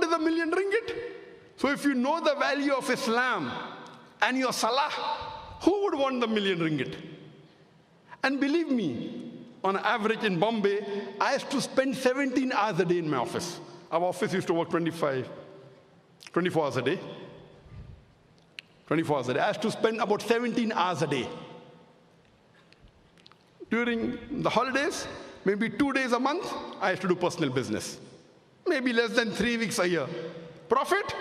is a million ringgit? So if you know the value of Islam and your salah, who would want the million ringgit? And believe me, on average in Bombay, I used to spend 17 hours a day in my office. Our office used to work 24 hours a day. 24 hours a day. I used to spend about 17 hours a day. During the holidays, maybe 2 days a month, I used to do personal business. Maybe less than 3 weeks a year. Profit?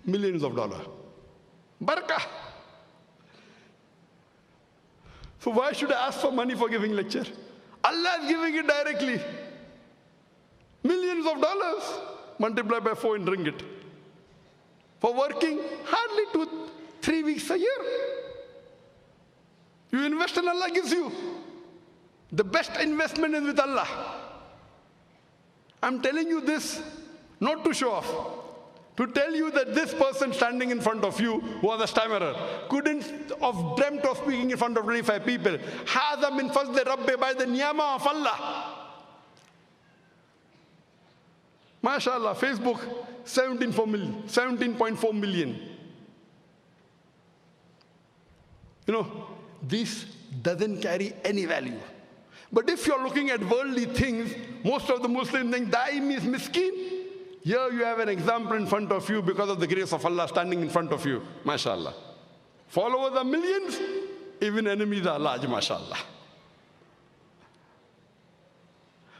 Millions of dollars. Barakah. So why should I ask for money for giving lecture? Allah is giving it directly. Millions of dollars multiplied by 4 in ringgit. For working hardly 2-3 weeks a year. You invest and Allah gives you. The best investment is with Allah. I'm telling you this not to show off, to tell you that this person standing in front of you was a stammerer, couldn't have dreamt of speaking in front of 25 people. Hadha min fazli Rabbi, by the niyama of Allah. MashaAllah, Facebook, 17.4 million. You know, this doesn't carry any value. But if you're looking at worldly things, most of the Muslims think daim is miskin. Here you have an example in front of you because of the grace of Allah standing in front of you. MashaAllah. Followers are millions, even enemies are large, MashaAllah.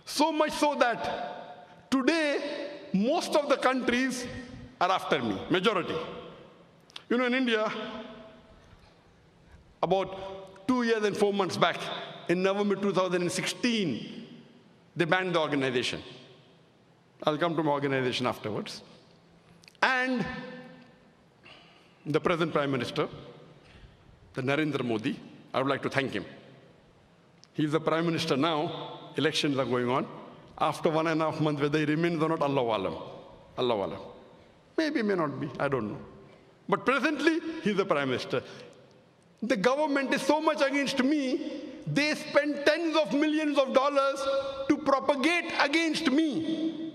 So much so that today, most of the countries are after me, majority. You know, in India, about 2 years and 4 months back, in November 2016, they banned the organization. I'll come to my organization afterwards. And the present Prime Minister, the Narendra Modi, I would like to thank him. He's the Prime Minister now, elections are going on. After 1.5 months, whether he remains or not, Allahu Alam. Allahu Alam. Maybe, may not be, I don't know. But presently, he's the Prime Minister. The government is so much against me, they spend tens of millions of dollars to propagate against me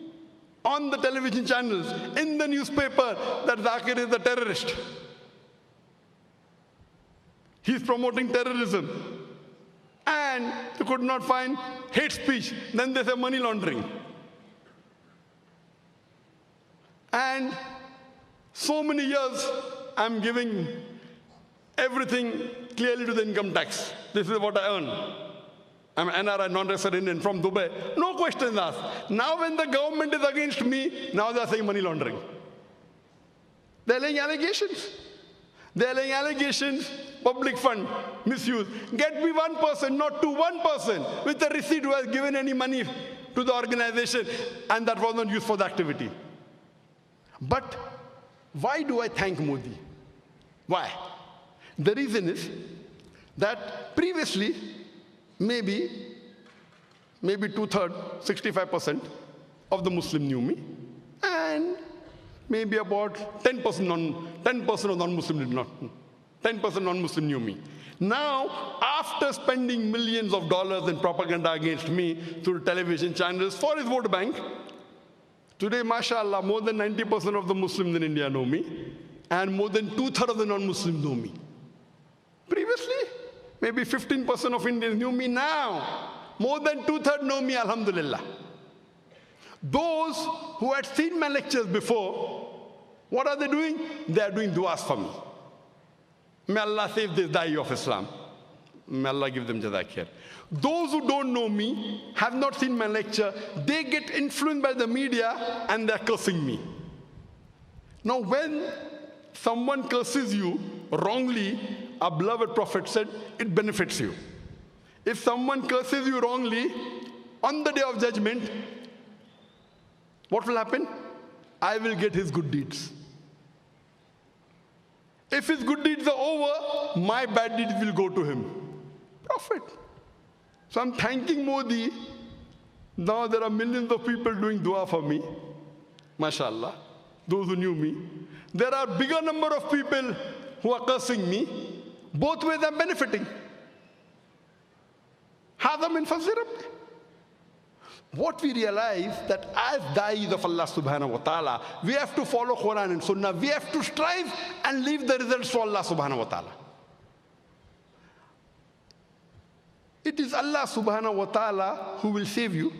on the television channels, in the newspaper, that Zakir is a terrorist. He's promoting terrorism. And you could not find hate speech. Then they say money laundering. And so many years, I'm giving everything clearly to the income tax. This is what I earn. I'm an NRI, non-resident Indian from Dubai. No questions asked. Now when the government is against me, now they're saying money laundering. They're laying allegations. They're laying allegations, public fund, misuse. Get me one person, not to one person, with a receipt who has given any money to the organization, and that was not used for the activity. But why do I thank Modi? Why? The reason is that previously, maybe 2/3, 65% of the Muslim knew me, and maybe about 10% of non-Muslim did not. 10% non-Muslim knew me. Now, after spending millions of dollars in propaganda against me through television channels for his vote bank, today, mashallah, more than 90% of the Muslims in India know me, and more than 2/3 of the non-Muslims know me. Previously, maybe 15% of Indians knew me. Now, more than 2/3 know me, alhamdulillah. Those who had seen my lectures before, what are they doing? They are doing du'as for me. May Allah save this da'i of Islam. May Allah give them Zakir. Those who don't know me, have not seen my lecture, they get influenced by the media and they're cursing me. Now when someone curses you wrongly, our beloved Prophet said, it benefits you. If someone curses you wrongly, on the day of judgment, what will happen? I will get his good deeds. If his good deeds are over, my bad deeds will go to him. Prophet. So I'm thanking Modi. Now there are millions of people doing dua for me. MashaAllah. Those who knew me. There are bigger number of people who are cursing me. Both ways I'm benefiting. Hadha min fazli Rabbi. what we realize that as da'is of Allah subhanahu wa ta'ala, we have to follow Quran and Sunnah. We have to strive and leave the results to Allah subhanahu wa ta'ala. It is Allah subhanahu wa ta'ala who will save you.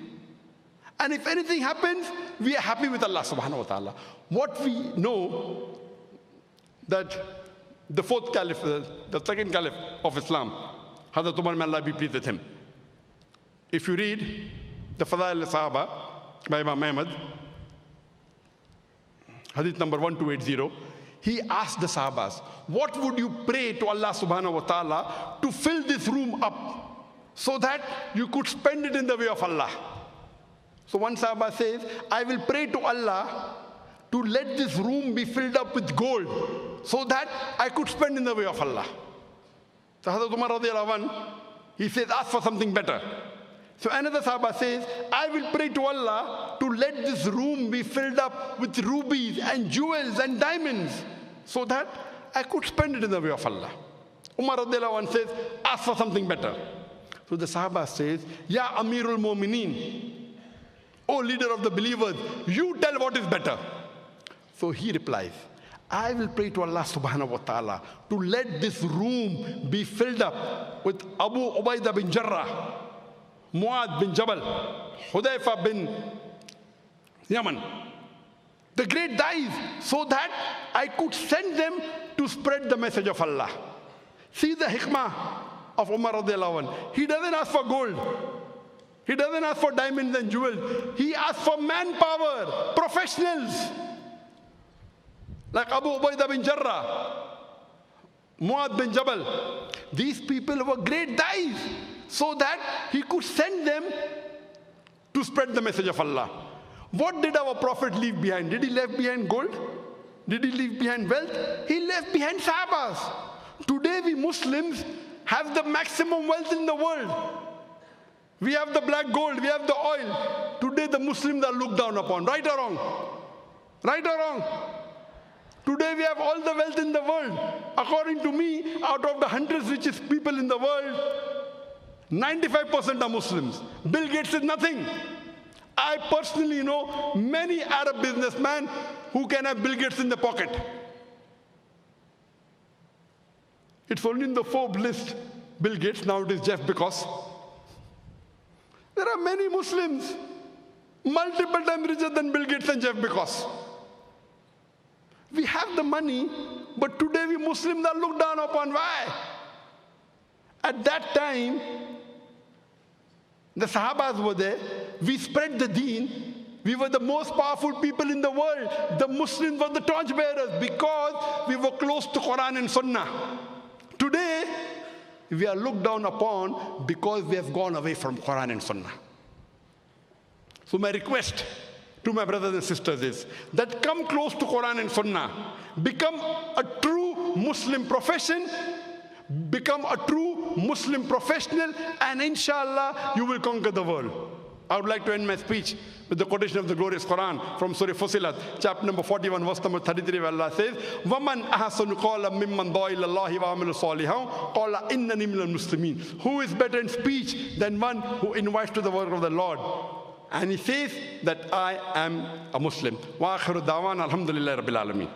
And if anything happens, we are happy with Allah subhanahu wa ta'ala. What we know, that the fourth caliph, the second caliph of Islam, Hazrat Umar, may Allah be pleased with him. If you read the Fadail al-Sahaba by Imam Ahmad, hadith number 1280, he asked the Sahabas, what would you pray to Allah subhanahu wa ta'ala to fill this room up so that you could spend it in the way of Allah? So one Sahaba says, I will pray to Allah to let this room be filled up with gold so that I could spend in the way of Allah. So Hazrat Umar radiallahu anhu, he says, ask for something better. So another Sahaba says, I will pray to Allah to let this room be filled up with rubies and jewels and diamonds so that I could spend it in the way of Allah. Umar radiallahu anhu says, ask for something better. So the Sahaba says, Ya Amirul Mu'mineen, O leader of the believers, you tell what is better. So he replies, I will pray to Allah subhanahu wa ta'ala to let this room be filled up with Abu Ubaidah bin Jarrah, Muad bin Jabal, Hudayfa bin Yaman, the great da'is, so that I could send them to spread the message of Allah. See the hikmah of Umar radiallahu anhu. He doesn't ask for gold. He doesn't ask for diamonds and jewels. He asks for manpower, professionals. Like Abu Ubaidah bin Jarrah, Muad bin Jabal. These people were great da'is, so that he could send them to spread the message of Allah. What did our Prophet leave behind? Did he leave behind gold? Did he leave behind wealth? He left behind Sahabas. Today we Muslims have the maximum wealth in the world. We have the black gold, we have the oil. Today the Muslims are looked down upon. Right or wrong? Right or wrong? Today we have all the wealth in the world. According to me, out of the 100 richest people in the world, 95% are Muslims. Bill Gates is nothing. I personally know many Arab businessmen who can have Bill Gates in the pocket. It's only in the Forbes list, Bill Gates, now it is Jeff Bezos. There are many Muslims, multiple times richer than Bill Gates and Jeff Bezos. We have the money, but today we Muslims are looked down upon. Why? At that time, the Sahabas were there. We spread the deen. We were the most powerful people in the world. The Muslims were the torchbearers because we were close to Quran and Sunnah. Today, we are looked down upon because we have gone away from Quran and Sunnah. So my request to my brothers and sisters is that come close to Quran and Sunnah. Become a true Muslim profession. Become a true Muslim professional, and inshallah you will conquer the world. I would like to end my speech with the quotation of the glorious Quran from Surah Fussilat, chapter number 41, verse number 33, where Allah says, وَمَنْ أَحْسَنُ قَوْلًا مِمَّنْ دَعَا إِلَى اللَّهِ وَعَمِلَ صَالِحًا قَالَ إِنَّنِي مِنَ الْمُسْلِمِينَ. Who is better in speech than one who invites to the work of the Lord? And he says that I am a Muslim. وَآخِرُ دَعْوَانَ الْحَمْدُ لِلَّهِ رَبِّ الْعَالَمِينَ.